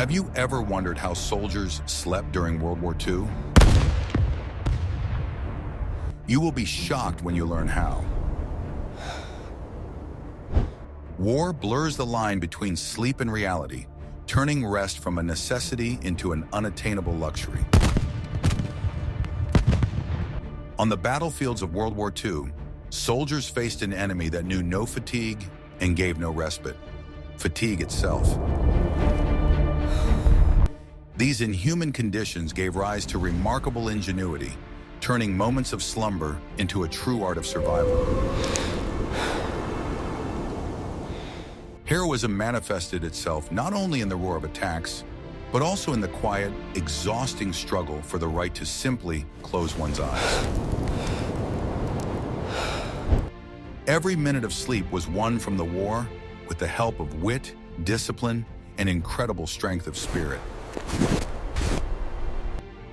Have you ever wondered how soldiers slept during World War II? You will be shocked when you learn how. War blurs the line between sleep and reality, turning rest from a necessity into an unattainable luxury. On the battlefields of World War II, soldiers faced an enemy that knew no fatigue and gave no respite. Fatigue itself. These inhuman conditions gave rise to remarkable ingenuity, turning moments of slumber into a true art of survival. Heroism manifested itself not only in the roar of attacks, but also in the quiet, exhausting struggle for the right to simply close one's eyes. Every minute of sleep was won from the war with the help of wit, discipline, and incredible strength of spirit.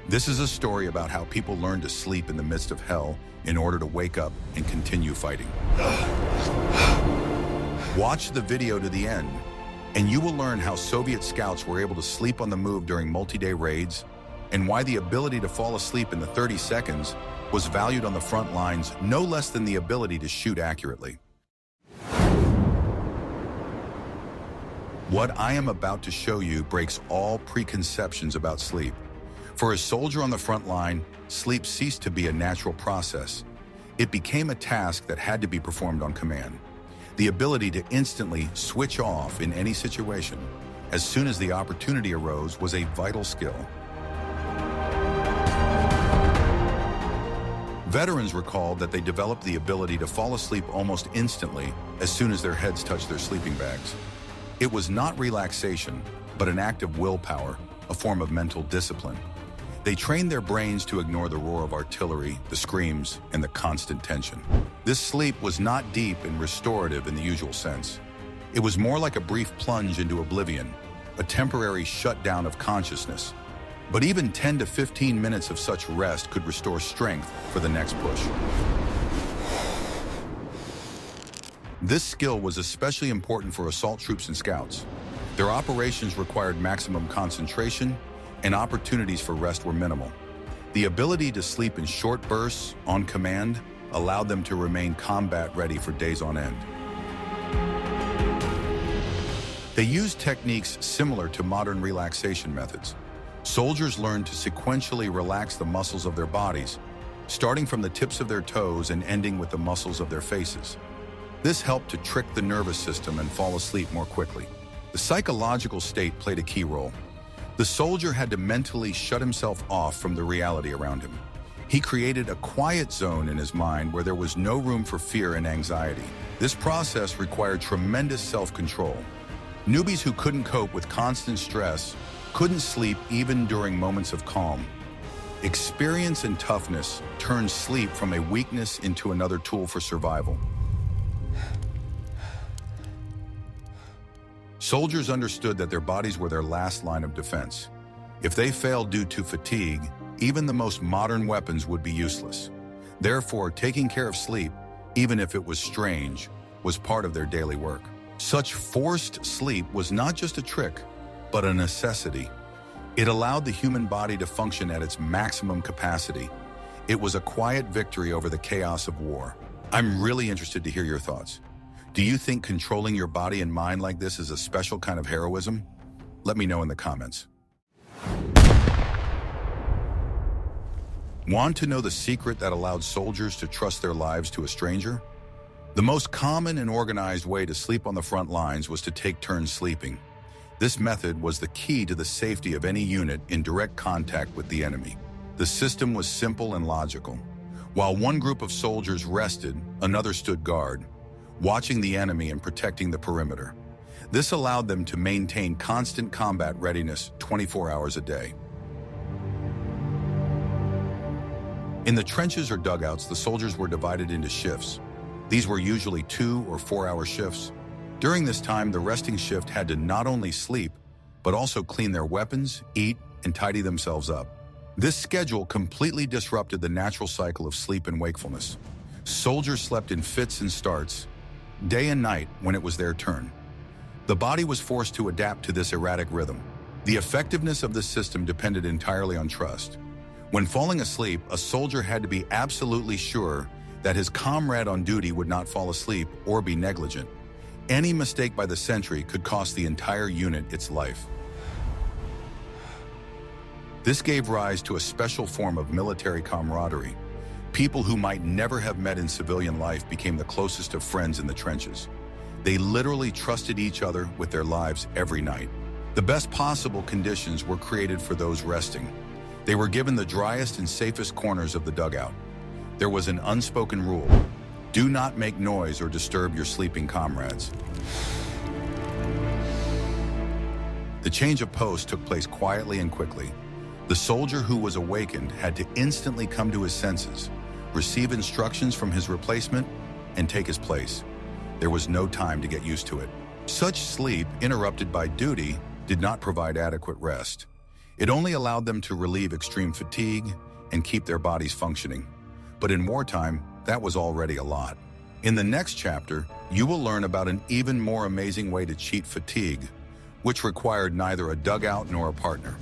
This is a story about how people learned to sleep in the midst of hell in order to wake up and continue fighting. Watch the video to the end, and you will learn how Soviet scouts were able to sleep on the move during multi-day raids, and why the ability to fall asleep in the 30 seconds was valued on the front lines no less than the ability to shoot accurately. What I am about to show you breaks all preconceptions about sleep. For a soldier on the front line, sleep ceased to be a natural process. It became a task that had to be performed on command. The ability to instantly switch off in any situation, as soon as the opportunity arose, was a vital skill. Veterans recalled that they developed the ability to fall asleep almost instantly as soon as their heads touched their sleeping bags. It was not relaxation, but an act of willpower, a form of mental discipline. They trained their brains to ignore the roar of artillery, the screams, and the constant tension. This sleep was not deep and restorative in the usual sense. It was more like a brief plunge into oblivion, a temporary shutdown of consciousness. But even 10 to 15 minutes of such rest could restore strength for the next push. This skill was especially important for assault troops and scouts. Their operations required maximum concentration, and opportunities for rest were minimal. The ability to sleep in short bursts, on command, allowed them to remain combat-ready for days on end. They used techniques similar to modern relaxation methods. Soldiers learned to sequentially relax the muscles of their bodies, starting from the tips of their toes and ending with the muscles of their faces. This helped to trick the nervous system and fall asleep more quickly. The psychological state played a key role. The soldier had to mentally shut himself off from the reality around him. He created a quiet zone in his mind where there was no room for fear and anxiety. This process required tremendous self-control. Newbies who couldn't cope with constant stress couldn't sleep even during moments of calm. Experience and toughness turned sleep from a weakness into another tool for survival. Soldiers understood that their bodies were their last line of defense. If they failed due to fatigue, even the most modern weapons would be useless. Therefore, taking care of sleep, even if it was strange, was part of their daily work. Such forced sleep was not just a trick, but a necessity. It allowed the human body to function at its maximum capacity. It was a quiet victory over the chaos of war. I'm really interested to hear your thoughts. Do you think controlling your body and mind like this is a special kind of heroism? Let me know in the comments. Want to know the secret that allowed soldiers to trust their lives to a stranger? The most common and organized way to sleep on the front lines was to take turns sleeping. This method was the key to the safety of any unit in direct contact with the enemy. The system was simple and logical. While one group of soldiers rested, another stood guard, watching the enemy and protecting the perimeter. This allowed them to maintain constant combat readiness 24 hours a day. In the trenches or dugouts, the soldiers were divided into shifts. These were usually 2 or 4-hour shifts. During this time, the resting shift had to not only sleep, but also clean their weapons, eat, and tidy themselves up. This schedule completely disrupted the natural cycle of sleep and wakefulness. Soldiers slept in fits and starts, day and night when it was their turn. The body was forced to adapt to this erratic rhythm. The effectiveness of this system depended entirely on trust. When falling asleep, a soldier had to be absolutely sure that his comrade on duty would not fall asleep or be negligent. Any mistake by the sentry could cost the entire unit its life. This gave rise to a special form of military camaraderie. People who might never have met in civilian life became the closest of friends in the trenches. They literally trusted each other with their lives every night. The best possible conditions were created for those resting. They were given the driest and safest corners of the dugout. There was an unspoken rule: do not make noise or disturb your sleeping comrades. The change of post took place quietly and quickly. The soldier who was awakened had to instantly come to his senses, receive instructions from his replacement, and take his place. There was no time to get used to it. Such sleep, interrupted by duty, did not provide adequate rest. It only allowed them to relieve extreme fatigue and keep their bodies functioning. But in wartime, that was already a lot. In the next chapter, you will learn about an even more amazing way to cheat fatigue, which required neither a dugout nor a partner.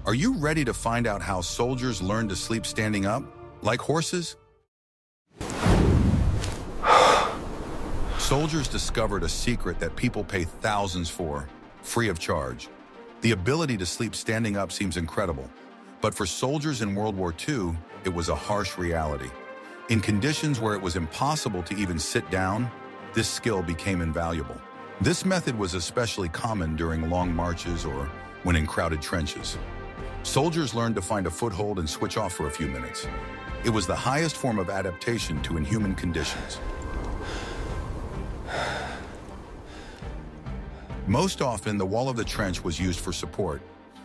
Are you ready to find out how soldiers learn to sleep standing up, like horses? Soldiers discovered a secret that people pay thousands for, free of charge. The ability to sleep standing up seems incredible, but for soldiers in World War II, it was a harsh reality. In conditions where it was impossible to even sit down, this skill became invaluable. This method was especially common during long marches or when in crowded trenches. Soldiers learned to find a foothold and switch off for a few minutes. It was the highest form of adaptation to inhuman conditions. Most often, the wall of the trench was used for support.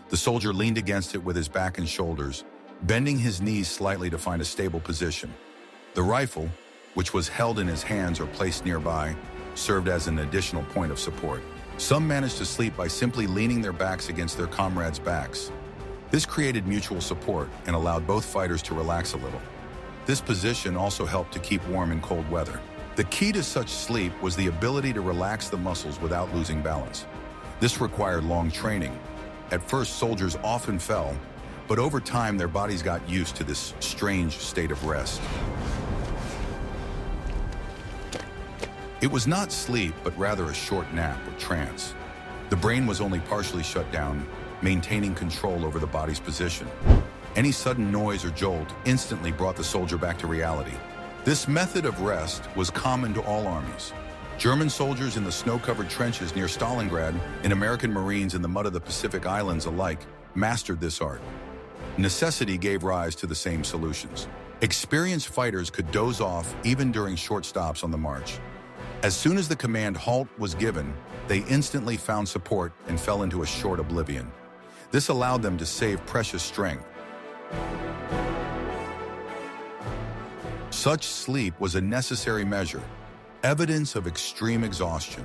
The soldier leaned against it with his back and shoulders, bending his knees slightly to find a stable position. The rifle, which was held in his hands or placed nearby, served as an additional point of support. Some managed to sleep by simply leaning their backs against their comrades' backs. This created mutual support and allowed both fighters to relax a little. This position also helped to keep warm in cold weather. The key to such sleep was the ability to relax the muscles without losing balance. This required long training. At first, soldiers often fell, but over time their bodies got used to this strange state of rest. It was not sleep, but rather a short nap or trance. The brain was only partially shut down, maintaining control over the body's position. Any sudden noise or jolt instantly brought the soldier back to reality. This method of rest was common to all armies. German soldiers in the snow-covered trenches near Stalingrad and American Marines in the mud of the Pacific Islands alike mastered this art. Necessity gave rise to the same solutions. Experienced fighters could doze off even during short stops on the march. As soon as the command halt was given, they instantly found support and fell into a short oblivion. This allowed them to save precious strength. Such sleep was a necessary measure, evidence of extreme exhaustion.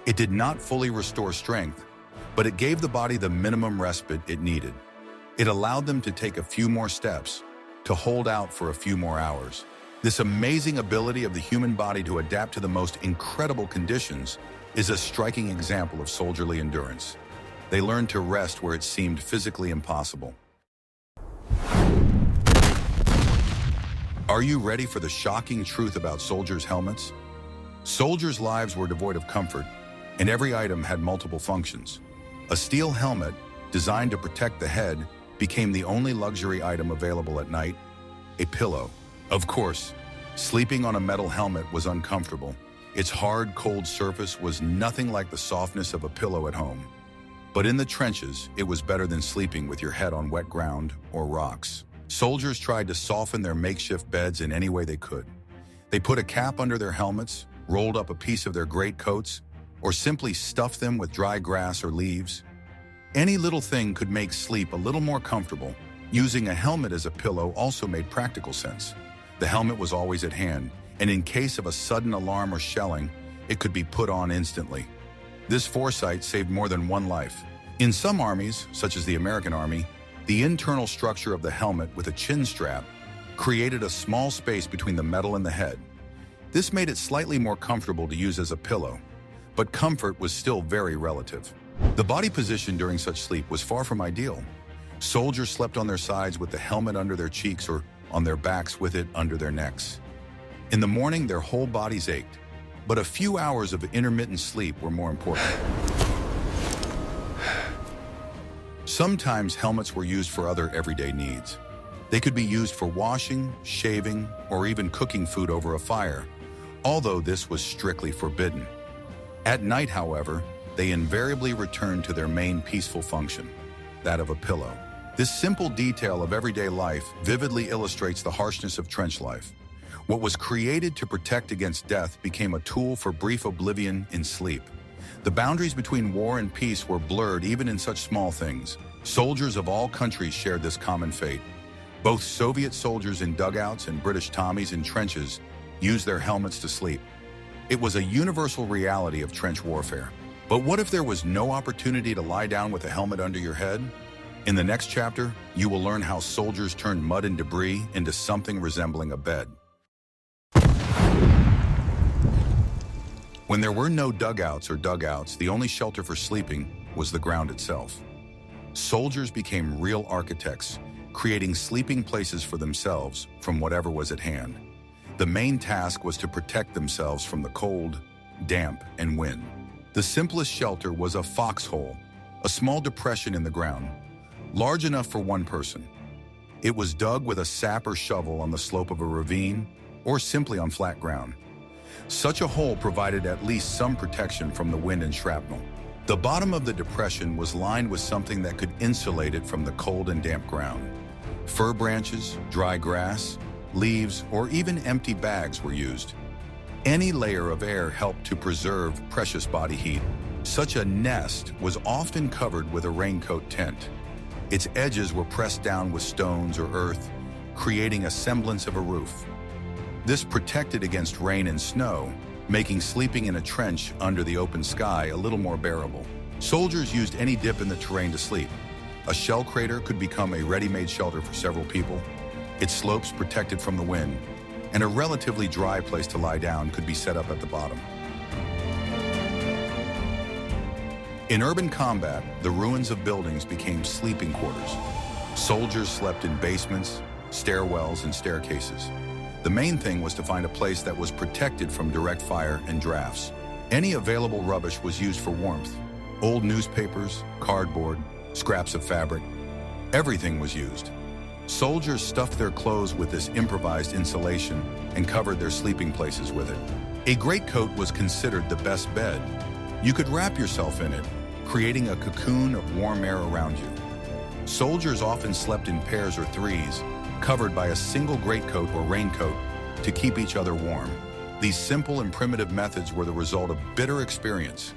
It did not fully restore strength, but it gave the body the minimum respite it needed. It allowed them to take a few more steps, to hold out for a few more hours. This amazing ability of the human body to adapt to the most incredible conditions is a striking example of soldierly endurance. They learned to rest where it seemed physically impossible. Are you ready for the shocking truth about soldiers' helmets? Soldiers' lives were devoid of comfort, and every item had multiple functions. A steel helmet, designed to protect the head, became the only luxury item available at night: a pillow. Of course, sleeping on a metal helmet was uncomfortable. Its hard, cold surface was nothing like the softness of a pillow at home. But in the trenches, it was better than sleeping with your head on wet ground or rocks. Soldiers tried to soften their makeshift beds in any way they could. They put a cap under their helmets, rolled up a piece of their greatcoats, or simply stuffed them with dry grass or leaves. Any little thing could make sleep a little more comfortable. Using a helmet as a pillow also made practical sense. The helmet was always at hand, and in case of a sudden alarm or shelling, it could be put on instantly. This foresight saved more than one life. In some armies, such as the American Army, the internal structure of the helmet with a chin strap created a small space between the metal and the head. This made it slightly more comfortable to use as a pillow, but comfort was still very relative. The body position during such sleep was far from ideal. Soldiers slept on their sides with the helmet under their cheeks or on their backs with it under their necks. In the morning, their whole bodies ached, but a few hours of intermittent sleep were more important. Sometimes helmets were used for other everyday needs. They could be used for washing, shaving, or even cooking food over a fire, although this was strictly forbidden. At night, however, they invariably returned to their main peaceful function, that of a pillow. This simple detail of everyday life vividly illustrates the harshness of trench life. What was created to protect against death became a tool for brief oblivion in sleep. The boundaries between war and peace were blurred even in such small things. Soldiers of all countries shared this common fate. Both Soviet soldiers in dugouts and British Tommies in trenches used their helmets to sleep. It was a universal reality of trench warfare. But what if there was no opportunity to lie down with a helmet under your head? In the next chapter, you will learn how soldiers turned mud and debris into something resembling a bed. When there were no dugouts, the only shelter for sleeping was the ground itself. Soldiers became real architects, creating sleeping places for themselves from whatever was at hand. The main task was to protect themselves from the cold, damp, and wind. The simplest shelter was a foxhole, a small depression in the ground, large enough for one person. It was dug with a sap or shovel on the slope of a ravine or simply on flat ground. Such a hole provided at least some protection from the wind and shrapnel. The bottom of the depression was lined with something that could insulate it from the cold and damp ground. Fir branches, dry grass, leaves, or even empty bags were used. Any layer of air helped to preserve precious body heat. Such a nest was often covered with a raincoat tent. Its edges were pressed down with stones or earth, creating a semblance of a roof. This protected against rain and snow, making sleeping in a trench under the open sky a little more bearable. Soldiers used any dip in the terrain to sleep. A shell crater could become a ready-made shelter for several people. Its slopes protected from the wind, and a relatively dry place to lie down could be set up at the bottom. In urban combat, the ruins of buildings became sleeping quarters. Soldiers slept in basements, stairwells, and staircases. The main thing was to find a place that was protected from direct fire and drafts. Any available rubbish was used for warmth. Old newspapers, cardboard, scraps of fabric, everything was used. Soldiers stuffed their clothes with this improvised insulation and covered their sleeping places with it. A greatcoat was considered the best bed. You could wrap yourself in it, creating a cocoon of warm air around you. Soldiers often slept in pairs or threes, covered by a single greatcoat or raincoat to keep each other warm. These simple and primitive methods were the result of bitter experience.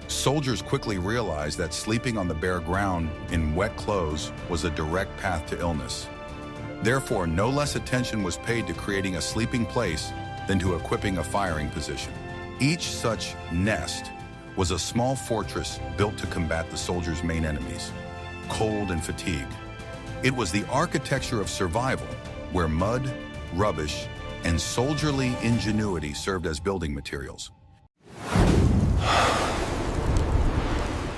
Soldiers quickly realized that sleeping on the bare ground in wet clothes was a direct path to illness. Therefore, no less attention was paid to creating a sleeping place than to equipping a firing position. Each such nest was a small fortress built to combat the soldiers' main enemies, cold and fatigue. It was the architecture of survival, where mud, rubbish, and soldierly ingenuity served as building materials.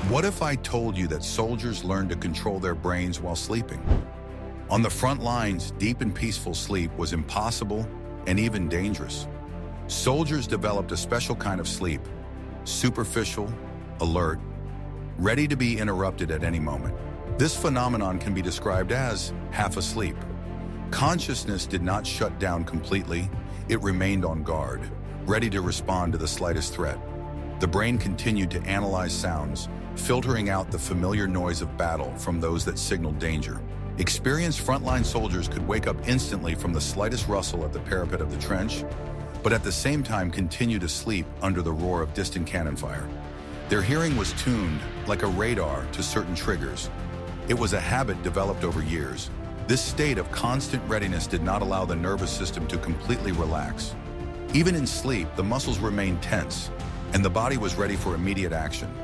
What if I told you that soldiers learned to control their brains while sleeping? On the front lines, deep and peaceful sleep was impossible and even dangerous. Soldiers developed a special kind of sleep, superficial, alert, ready to be interrupted at any moment. This phenomenon can be described as half asleep. Consciousness did not shut down completely. It remained on guard, ready to respond to the slightest threat. The brain continued to analyze sounds, filtering out the familiar noise of battle from those that signaled danger. Experienced frontline soldiers could wake up instantly from the slightest rustle at the parapet of the trench, but at the same time continue to sleep under the roar of distant cannon fire. Their hearing was tuned, like a radar, to certain triggers. It was a habit developed over years. This state of constant readiness did not allow the nervous system to completely relax. Even in sleep, the muscles remained tense, and the body was ready for immediate action.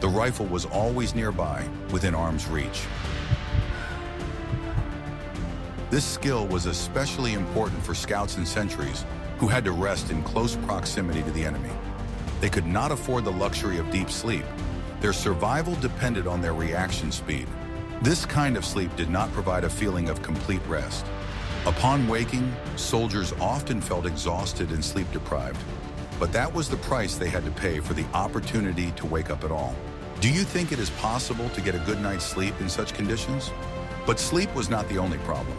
The rifle was always nearby, within arm's reach. This skill was especially important for scouts and sentries who had to rest in close proximity to the enemy. They could not afford the luxury of deep sleep. Their survival depended on their reaction speed. This kind of sleep did not provide a feeling of complete rest. Upon waking, soldiers often felt exhausted and sleep-deprived, but that was the price they had to pay for the opportunity to wake up at all. Do you think it is possible to get a good night's sleep in such conditions? But sleep was not the only problem.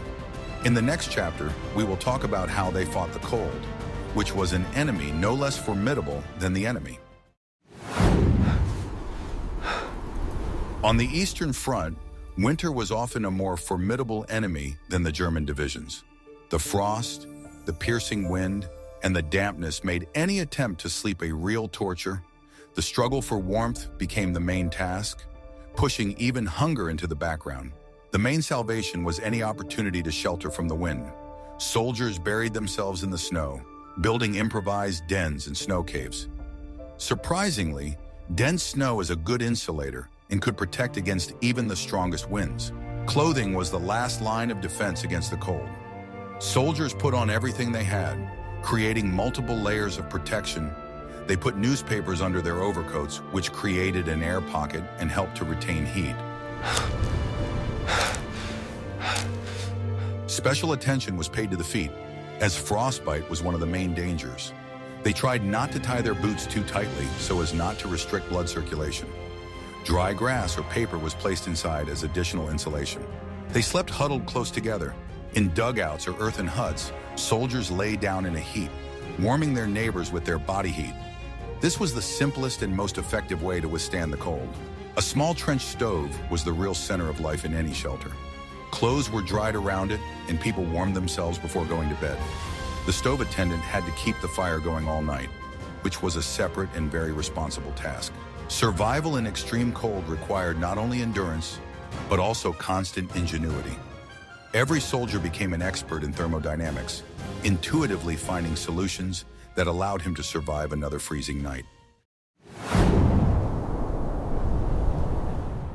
In the next chapter, we will talk about how they fought the cold, which was an enemy no less formidable than the enemy. On the Eastern Front, winter was often a more formidable enemy than the German divisions. The frost, the piercing wind, and the dampness made any attempt to sleep a real torture. The struggle for warmth became the main task, pushing even hunger into the background. The main salvation was any opportunity to shelter from the wind. Soldiers buried themselves in the snow, building improvised dens and snow caves. Surprisingly, dense snow is a good insulator and could protect against even the strongest winds. Clothing was the last line of defense against the cold. Soldiers put on everything they had, creating multiple layers of protection. They put newspapers under their overcoats, which created an air pocket and helped to retain heat. Special attention was paid to the feet, as frostbite was one of the main dangers. They tried not to tie their boots too tightly so as not to restrict blood circulation. Dry grass or paper was placed inside as additional insulation. They slept huddled close together. In dugouts or earthen huts, soldiers lay down in a heap, warming their neighbors with their body heat. This was the simplest and most effective way to withstand the cold. A small trench stove was the real center of life in any shelter. Clothes were dried around it, and people warmed themselves before going to bed. The stove attendant had to keep the fire going all night, which was a separate and very responsible task. Survival in extreme cold required not only endurance, but also constant ingenuity. Every soldier became an expert in thermodynamics, intuitively finding solutions that allowed him to survive another freezing night.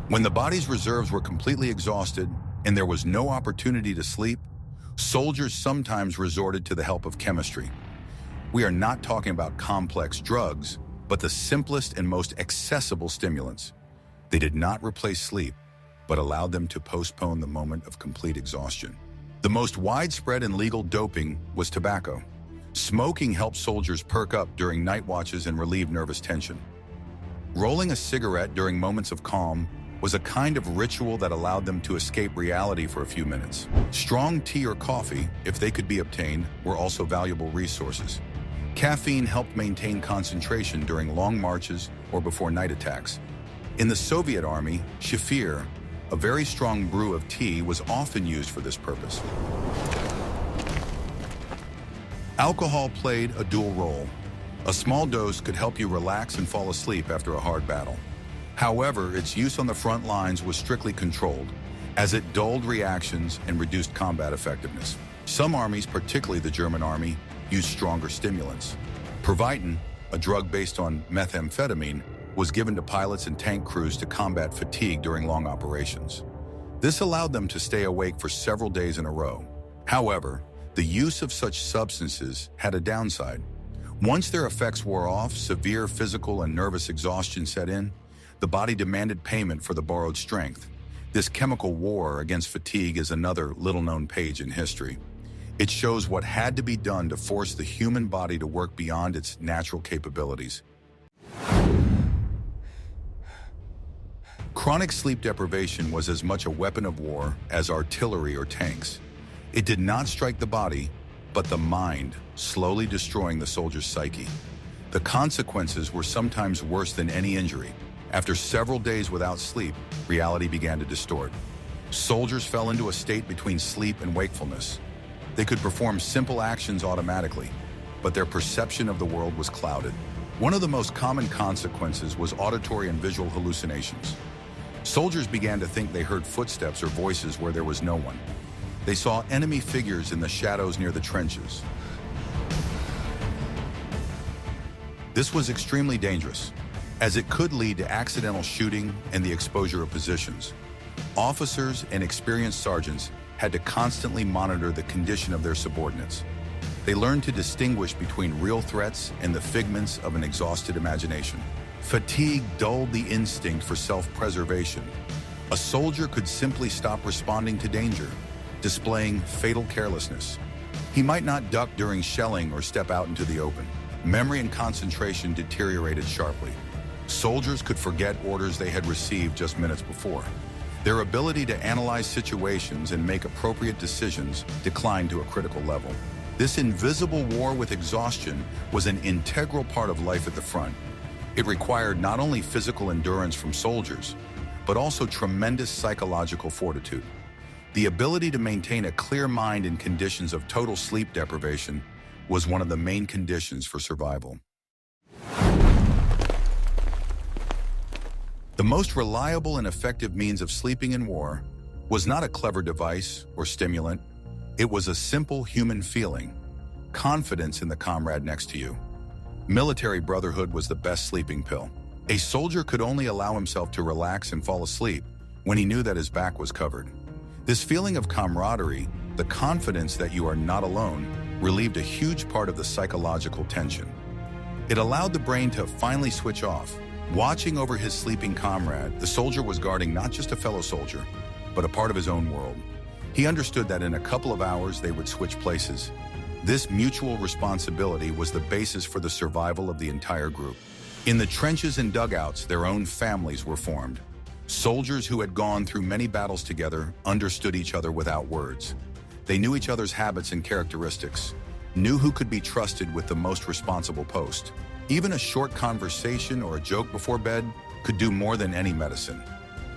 When the body's reserves were completely exhausted and there was no opportunity to sleep, soldiers sometimes resorted to the help of chemistry. We are not talking about complex drugs, but the simplest and most accessible stimulants. They did not replace sleep, but allowed them to postpone the moment of complete exhaustion. The most widespread and legal doping was tobacco. Smoking helped soldiers perk up during night watches and relieve nervous tension. Rolling a cigarette during moments of calm was a kind of ritual that allowed them to escape reality for a few minutes. Strong tea or coffee, if they could be obtained, were also valuable resources. Caffeine helped maintain concentration during long marches or before night attacks. In the Soviet Army, kefir, a very strong brew of tea, was often used for this purpose. Alcohol played a dual role. A small dose could help you relax and fall asleep after a hard battle. However, its use on the front lines was strictly controlled, as it dulled reactions and reduced combat effectiveness. Some armies, particularly the German army, used stronger stimulants. Provitin, a drug based on methamphetamine, was given to pilots and tank crews to combat fatigue during long operations. This allowed them to stay awake for several days in a row. However, the use of such substances had a downside. Once their effects wore off, severe physical and nervous exhaustion set in. The body demanded payment for the borrowed strength. This chemical war against fatigue is another little-known page in history. It shows what had to be done to force the human body to work beyond its natural capabilities. Chronic sleep deprivation was as much a weapon of war as artillery or tanks. It did not strike the body, but the mind, slowly destroying the soldier's psyche. The consequences were sometimes worse than any injury. After several days without sleep, reality began to distort. Soldiers fell into a state between sleep and wakefulness. They could perform simple actions automatically, but their perception of the world was clouded. One of the most common consequences was auditory and visual hallucinations. Soldiers began to think they heard footsteps or voices where there was no one. They saw enemy figures in the shadows near the trenches. This was extremely dangerous, as it could lead to accidental shooting and the exposure of positions. Officers and experienced sergeants had to constantly monitor the condition of their subordinates. They learned to distinguish between real threats and the figments of an exhausted imagination. Fatigue dulled the instinct for self-preservation. A soldier could simply stop responding to danger, displaying fatal carelessness. He might not duck during shelling or step out into the open. Memory and concentration deteriorated sharply. Soldiers could forget orders they had received just minutes before. Their ability to analyze situations and make appropriate decisions declined to a critical level. This invisible war with exhaustion was an integral part of life at the front. It required not only physical endurance from soldiers, but also tremendous psychological fortitude. The ability to maintain a clear mind in conditions of total sleep deprivation was one of the main conditions for survival. The most reliable and effective means of sleeping in war was not a clever device or stimulant. It was a simple human feeling, confidence in the comrade next to you. Military brotherhood was the best sleeping pill. A soldier could only allow himself to relax and fall asleep when he knew that his back was covered. This feeling of camaraderie, the confidence that you are not alone, relieved a huge part of the psychological tension. It allowed the brain to finally switch off. Watching over his sleeping comrade, the soldier was guarding not just a fellow soldier, but a part of his own world. He understood that in a couple of hours they would switch places. This mutual responsibility was the basis for the survival of the entire group. In the trenches and dugouts, their own families were formed. Soldiers who had gone through many battles together understood each other without words. They knew each other's habits and characteristics, knew who could be trusted with the most responsible post. Even a short conversation or a joke before bed could do more than any medicine.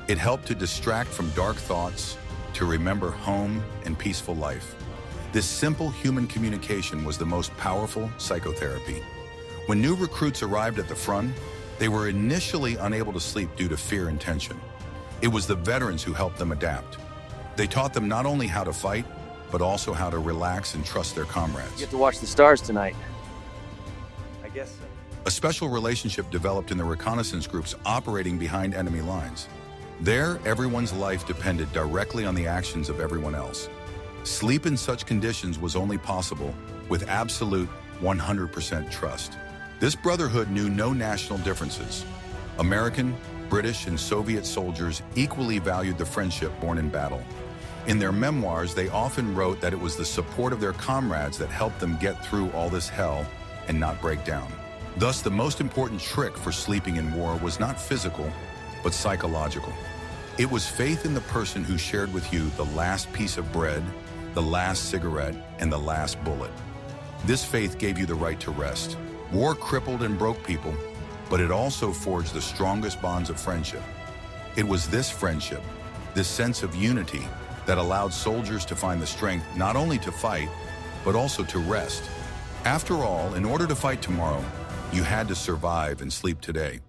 It helped to distract from dark thoughts, to remember home and peaceful life. This simple human communication was the most powerful psychotherapy. When new recruits arrived at the front, they were initially unable to sleep due to fear and tension. It was the veterans who helped them adapt. They taught them not only how to fight, but also how to relax and trust their comrades. You get to watch the stars tonight. I guess so. A special relationship developed in the reconnaissance groups operating behind enemy lines. There, everyone's life depended directly on the actions of everyone else. Sleep in such conditions was only possible with absolute 100% trust. This brotherhood knew no national differences. American, British, and Soviet soldiers equally valued the friendship born in battle. In their memoirs, they often wrote that it was the support of their comrades that helped them get through all this hell and not break down. Thus, the most important trick for sleeping in war was not physical, but psychological. It was faith in the person who shared with you the last piece of bread, the last cigarette, and the last bullet. This faith gave you the right to rest. War crippled and broke people, but it also forged the strongest bonds of friendship. It was this friendship, this sense of unity, that allowed soldiers to find the strength not only to fight, but also to rest. After all, in order to fight tomorrow, you had to survive and sleep today.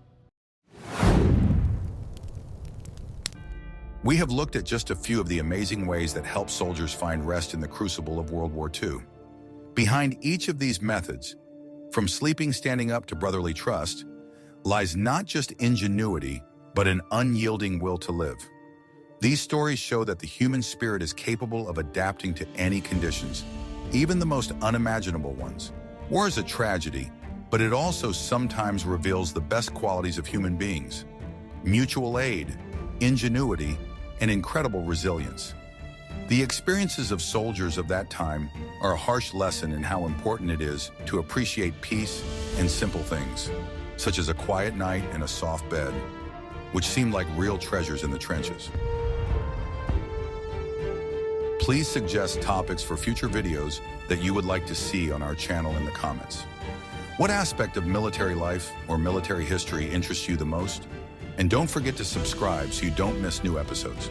We have looked at just a few of the amazing ways that help soldiers find rest in the crucible of World War II. Behind each of these methods, from sleeping standing up to brotherly trust, lies not just ingenuity, but an unyielding will to live. These stories show that the human spirit is capable of adapting to any conditions, even the most unimaginable ones. War is a tragedy, but it also sometimes reveals the best qualities of human beings: mutual aid, ingenuity, and incredible resilience. The experiences of soldiers of that time are a harsh lesson in how important it is to appreciate peace and simple things, such as a quiet night and a soft bed, which seemed like real treasures in the trenches. Please suggest topics for future videos that you would like to see on our channel in the comments. What aspect of military life or military history interests you the most? And don't forget to subscribe so you don't miss new episodes.